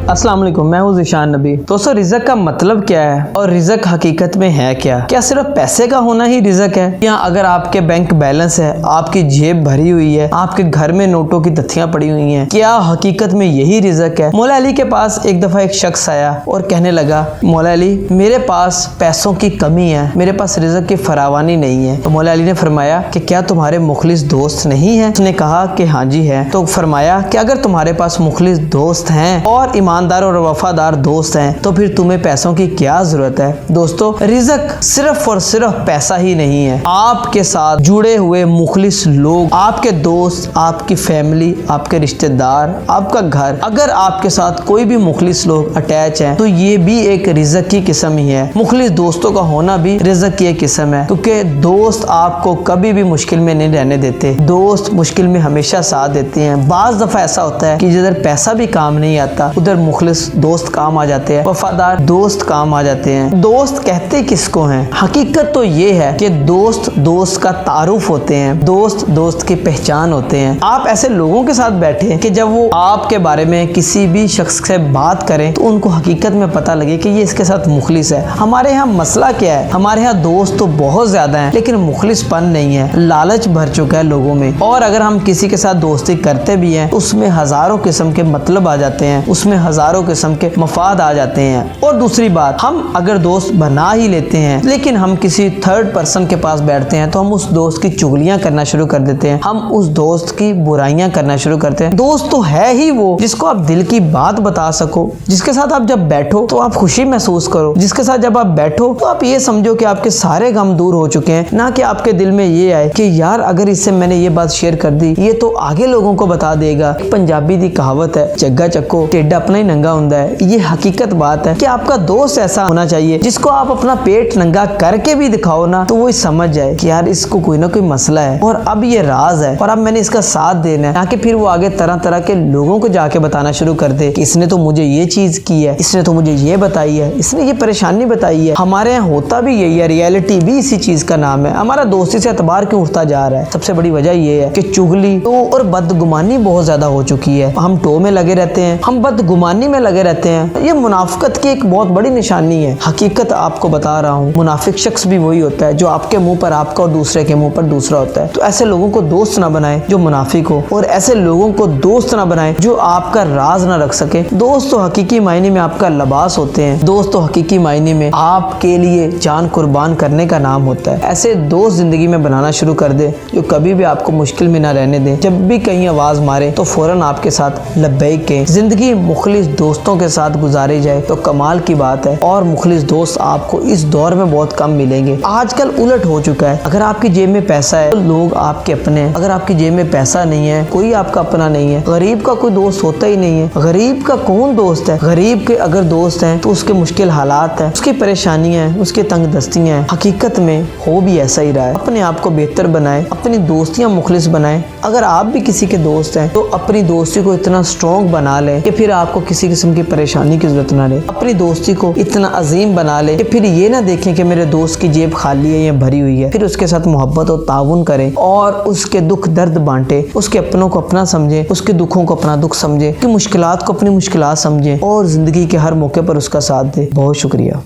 अस्सलाम वालेकुम, मैं हूँ ज़ीशान नबी। दोस्तों, रिज़्क का मतलब क्या है और रिज़्क हकीकत में है क्या? क्या सिर्फ पैसे का होना ही रिज़्क है, या अगर आपके बैंक बैलेंस है, आपकी जेब भरी हुई है, आपके घर में नोटों की तथियां पड़ी हुई हैं, क्या हकीकत में यही रिज़्क है? मौला अली के पास एक दफ़ा एक शख्स आया और कहने लगा, मौला अली, मेरे पास पैसों की कमी है, मेरे पास रिज़्क की फरावानी नहीं है। तो मौला अली ने फरमाया कि क्या तुम्हारे मुखलिस दोस्त नहीं है? उसने कहा कि हाँ जी है। तो फरमाया कि अगर तुम्हारे पास मुखलिस दोस्त हैं और ईमानदार और वफादार दोस्त हैं तो फिर तुम्हें पैसों की क्या जरूरत है? दोस्तों, रिज़्क सिर्फ और सिर्फ पैसा ही नहीं है। आपके साथ जुड़े हुए मुखलिस लोग, आपके दोस्त, आपकी फैमिली, आपके रिश्तेदार, आपका घर, अगर आपके साथ कोई भी मुखलिस लोग अटैच हैं तो ये भी एक रिज़्क की किस्म ही है। मुखलिस दोस्तों का होना भी रिज़्क की एक किस्म है, क्योंकि दोस्त आपको कभी भी मुश्किल में नहीं रहने देते। दोस्त मुश्किल में हमेशा साथ देते हैं। बाज़ दफ़ा ऐसा होता है कि जिधर पैसा भी काम नहीं आता उधर मुखलिस दोस्त काम आ जाते हैं, वफादार दोस्त काम आ जाते हैं। दोस्त कहते किसको हैं? हकीकत तो ये है कि दोस्त दोस्त का तारुफ होते हैं, दोस्त दोस्त की पहचान होते हैं। आप ऐसे लोगों के साथ बैठे कि जब वो आपके बारे में किसी भी शख्स से बात करें तो उनको हकीकत में पता लगे कि ये इसके साथ मुखलिस है। हमारे यहाँ मसला क्या है? हमारे यहाँ दोस्त तो बहुत ज्यादा हैं लेकिन मुखलिसपन नहीं है, लालच भर चुका है लोगों में। और अगर हम किसी के साथ दोस्ती करते भी हैं उसमें हजारों किस्म के मतलब आ जाते हैं, उसमें हजारों किस्म के मफाद आ जाते हैं। और दूसरी बात, हम अगर दोस्त बना ही लेते हैं लेकिन हम किसी थर्ड पर्सन के पास बैठते हैं तो हम उस दोस्त की चुगलियां करना शुरू कर देते हैं, हम उस दोस्त की बुराइयां करना शुरू करते हैं। दोस्त तो है ही वो जिसको आप दिल की बात बता सको, जिसके साथ आप जब बैठो तो आप खुशी महसूस करो, जिसके साथ जब आप बैठो तो आप ये समझो कि आपके सारे गम दूर हो चुके हैं, ना कि आपके दिल में ये आए कि यार अगर इससे मैंने ये बात शेयर कर दी ये तो आगे लोगों को बता देगा। पंजाबी दी कहावत है, जग्गा चक्को टेढ़ा अपना ही नंगा हुंदा है। ये हकीकत बात है कि आपका दोस्त ऐसा होना चाहिए जिसको आप अपना पेट नंगा करके भी दिखाओ ना तो वो समझ जाए कि यार इसको कोई ना कोई मसला है और अब ये राज है और अब मैंने इसका साथ देना है, ना कि फिर वो आगे तरह तरह के लोगों को जाके बताना शुरू कर दे कि इसने तो मुझे ये चीज की है, इसने तो मुझे ये बताई है, इसने ये परेशानी बताई है। हमारे यहाँ होता भी यही है, रियलिटी भी इसी चीज का नाम है। हमारा दोस्ती से एतबार क्यों उठता जा रहा है? सबसे बड़ी वजह ये है कि चुगली और बदगुमानी बहुत ज्यादा हो चुकी है। हम टो में लगे रहते हैं, हम बदगुमानी में लगे रहते हैं। ये मुनाफिकत की एक बहुत बड़ी निशानी है। हकीकत आपको बता रहा हूँ, मुनाफिक शख्स भी वही होता है जो आपके मुंह पर आपका और दूसरे के मुंह पर दूसरा होता है। तो ऐसे लोगों को दोस्त ना बनाए जो मुनाफिक हो, और ऐसे लोगों को दोस्त ना बनाए जो आपका राज ना रख सके। दोस्त तो हकीकी मायने में आपका लिबास होते हैं, दोस्त तो हकीकी मायने में आपके लिए जान कुर्बान करने का नाम होता है। ऐसे दोस्त जिंदगी में बनाना शुरू कर दे जो कभी भी आपको मुश्किल में ना रहने दे। जब भी कहीं आवाज मारे तो फौरन आपके साथ लब्बैक के। जिंदगी मुखलिस दोस्तों के साथ गुजारी जाए तो कमाल की बात है, और मुखलिस दोस्त आपको इस दौर में बहुत कम मिलेंगे। आजकल उलट हो चुका है, अगर आपकी जेब में पैसा है तो लोग आपके अपने हैं, अगर आपकी जेब में पैसा नहीं है कोई आपका अपना नहीं है। गरीब का कोई दोस्त होता ही नहीं है। गरीब का कौन दोस्त है? गरीब के अगर दोस्त हैं तो उसके मुश्किल हालात हैं, उसकी परेशानियां हैं, उसकी तंग दस्तियां हैं। हकीकत में हो भी ऐसा ही रहा है। अपने आप को बेहतर बनाए, अपनी दोस्तियां मुखलिस बनाए। अगर आप भी किसी के दोस्त हैं तो अपनी दोस्ती को इतना स्ट्रॉन्ग बना ले कि फिर आपको किसी किस्म की परेशानी की जरूरत ना रहे। अपनी दोस्ती को इतना अजीम बना ले कि फिर ये ना देखें कि मेरे दोस्त की जेब खाली है या भरी हुई है। फिर उसके साथ मोहब्बत और ताउन करें और उसके दुख दर्द बांटे, उसके अपनों को अपना समझे, उसके दुखों को अपना दुख समझे, कि मुश्किलात को अपनी मुश्किलात समझे और जिंदगी के हर मौके पर उसका साथ दे। बहुत शुक्रिया।